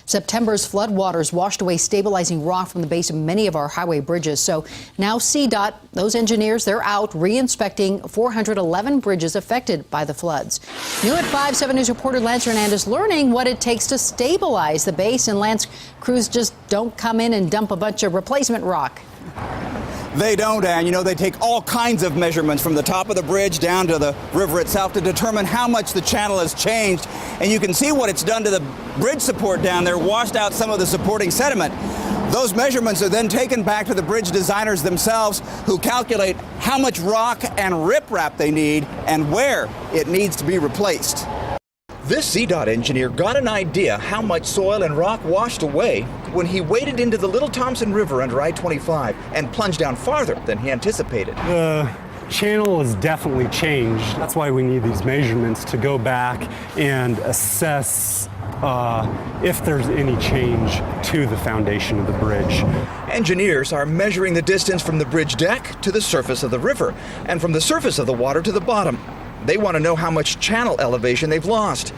September's floodwaters washed away stabilizing rock from the base of many of our highway bridges. So now CDOT, those engineers, they're out re-inspecting 411 bridges affected by the floods. New at 5, 7 News reporter Lance Hernandez learning what it takes to stabilize the base. And Lance, crews just don't come in and dump a bunch of replacement rock. They don't, and they take all kinds of measurements from the top of the bridge down to the river itself to determine how much the channel has changed. And you can see what it's done to the bridge support down there, washed out some of the supporting sediment. Those measurements are then taken back to the bridge designers themselves, who calculate how much rock and riprap they need and where it needs to be replaced. This CDOT engineer got an idea how much soil and rock washed away when he waded into the Little Thompson River under I-25 and plunged down farther than he anticipated. The channel has definitely changed. That's why we need these measurements to go back and assess if there's any change to the foundation of the bridge. Engineers are measuring the distance from the bridge deck to the surface of the river and from the surface of the water to the bottom. They want to know how much channel elevation they've lost.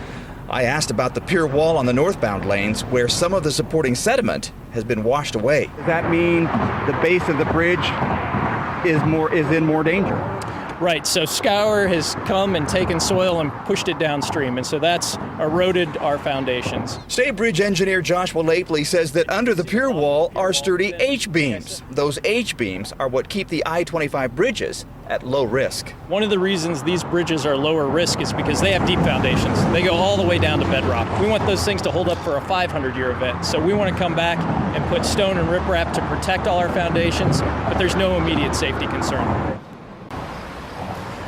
I asked about the pier wall on the northbound lanes where some of the supporting sediment has been washed away. Does that mean the base of the bridge is in more danger? Right, so scour has come and taken soil and pushed it downstream, and so that's eroded our foundations. State Bridge engineer Joshua Lapley says that under the pier wall are sturdy H-beams. Those H-beams are what keep the I-25 bridges at low risk. One of the reasons these bridges are lower risk is because they have deep foundations. They go all the way down to bedrock. We want those things to hold up for a 500-year event, so we want to come back and put stone and riprap to protect all our foundations, but there's no immediate safety concern.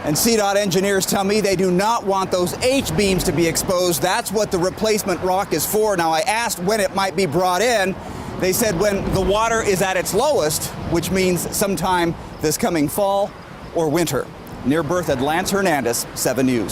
And CDOT engineers tell me they do not want those H-beams to be exposed. That's what the replacement rock is for. Now, I asked when it might be brought in. They said when the water is at its lowest, which means sometime this coming fall or winter. Near Berthoud, Lance Hernandez, 7 News.